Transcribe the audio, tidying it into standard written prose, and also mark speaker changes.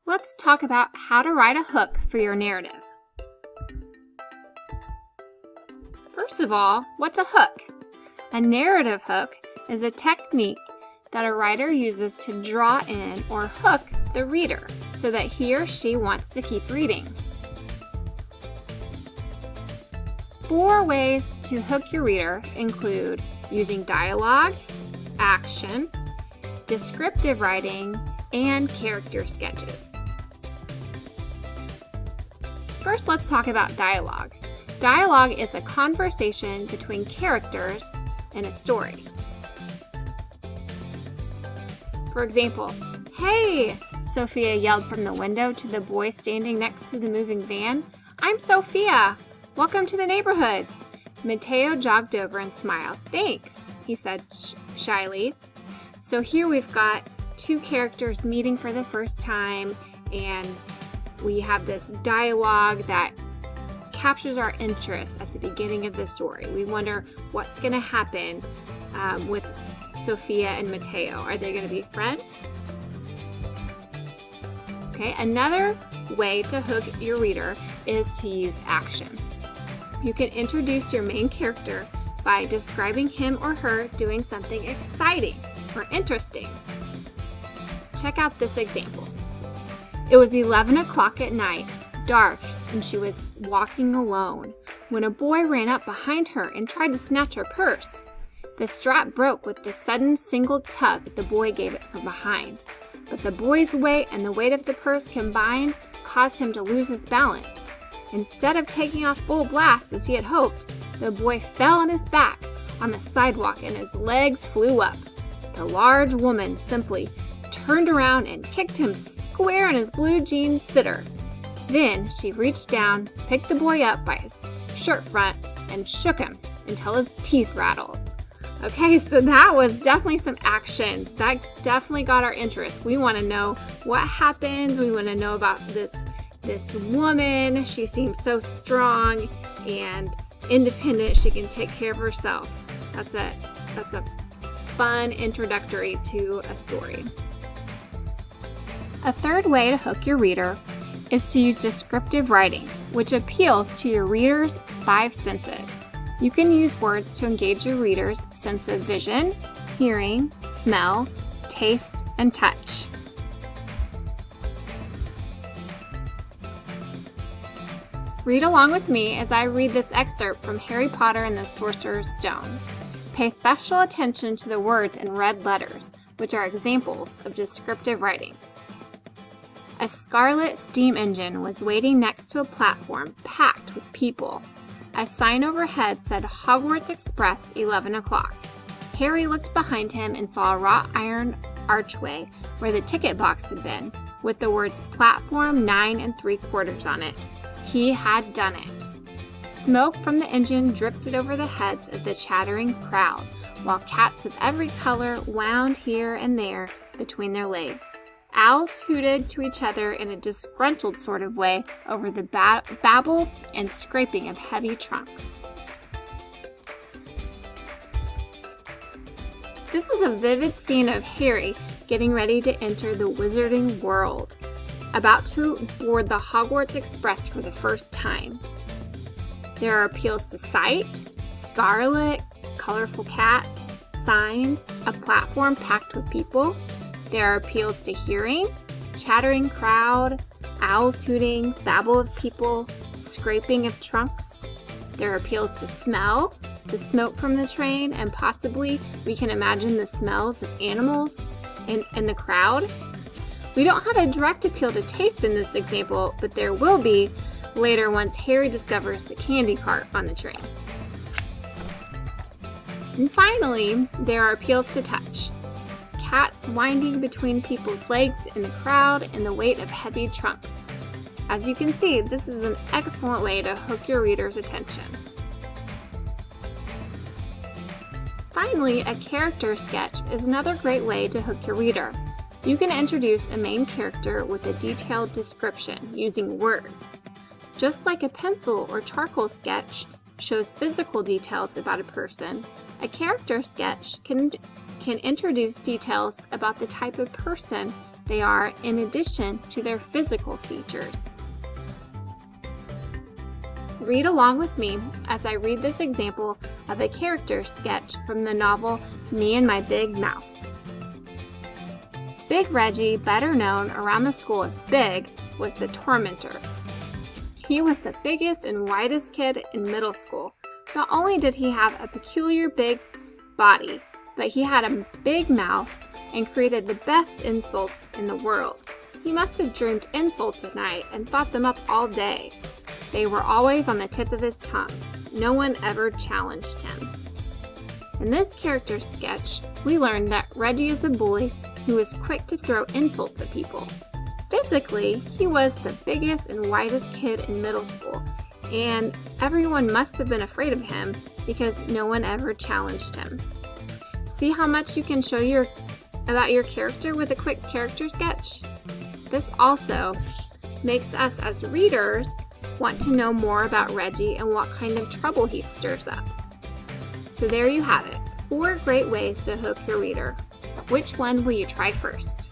Speaker 1: Let's talk about how to write a hook for your narrative. First of all, what's a hook? A narrative hook is a technique that a writer uses to draw in or hook the reader so that he or she wants to keep reading. 4 ways to hook your reader include using dialogue, action, descriptive writing, and character sketches. First, let's talk about dialogue. Dialogue is a conversation between characters in a story. For example, "Hey," Sophia yelled from the window to the boy standing next to the moving van. "I'm Sophia. Welcome to the neighborhood." Mateo jogged over and smiled. "Thanks," he said shyly. So here we've got 2 characters meeting for the first time, and we have this dialogue that captures our interest at the beginning of the story. We wonder what's going to happen with Sophia and Mateo. Are they going to be friends? Okay, another way to hook your reader is to use action. You can introduce your main character by describing him or her doing something exciting or interesting. Check out this example. It was 11 o'clock at night, dark, and she was walking alone when a boy ran up behind her and tried to snatch her purse. The strap broke with the sudden single tug the boy gave it from behind, but the boy's weight and the weight of the purse combined caused him to lose his balance. Instead of taking off full blast as he had hoped, the boy fell on his back on the sidewalk and his legs flew up. The large woman simply turned around and kicked him square in his blue jean sitter. Then she reached down, picked the boy up by his shirt front, and shook him until his teeth rattled. Okay, so that was definitely some action. That definitely got our interest. We want to know what happens. We want to know about this woman. She seems so strong and independent. She can take care of herself. That's a fun introductory to a story. A third way to hook your reader is to use descriptive writing, which appeals to your reader's 5 senses. You can use words to engage your reader's sense of vision, hearing, smell, taste, and touch. Read along with me as I read this excerpt from Harry Potter and the Sorcerer's Stone. Pay special attention to the words in red letters, which are examples of descriptive writing. A scarlet steam engine was waiting next to a platform packed with people. A sign overhead said Hogwarts Express 11 o'clock. Harry looked behind him and saw a wrought iron archway where the ticket box had been, with the words Platform 9 3/4 on it. He had done it. Smoke from the engine drifted over the heads of the chattering crowd, while cats of every color wound here and there between their legs. Owls hooted to each other in a disgruntled sort of way over the babble and scraping of heavy trunks. This is a vivid scene of Harry getting ready to enter the wizarding world, about to board the Hogwarts Express for the first time. There are appeals to sight, scarlet, colorful cats, signs, a platform packed with people. There are appeals to hearing, chattering crowd, owls hooting, babble of people, scraping of trunks. There are appeals to smell, the smoke from the train, and possibly we can imagine the smells of animals in the crowd. We don't have a direct appeal to taste in this example, but there will be later once Harry discovers the candy cart on the train. And finally, there are appeals to touch. Cats winding between people's legs in the crowd and the weight of heavy trunks. As you can see, this is an excellent way to hook your reader's attention. Finally, a character sketch is another great way to hook your reader. You can introduce a main character with a detailed description using words. Just like a pencil or charcoal sketch shows physical details about a person, a character sketch can introduce details about the type of person they are in addition to their physical features. Read along with me as I read this example of a character sketch from the novel Me and My Big Mouth. Big Reggie, better known around the school as Big, was the tormentor. He was the biggest and widest kid in middle school. Not only did he have a peculiar big body, but he had a big mouth and created the best insults in the world. He must have dreamed insults at night and thought them up all day. They were always on the tip of his tongue. No one ever challenged him. In this character sketch, we learned that Reggie is a bully who is quick to throw insults at people. Physically, he was the biggest and widest kid in middle school, and everyone must have been afraid of him because no one ever challenged him. See how much you can show about your character with a quick character sketch? This also makes us as readers want to know more about Reggie and what kind of trouble he stirs up. So there you have it, 4 great ways to hook your reader. Which one will you try first?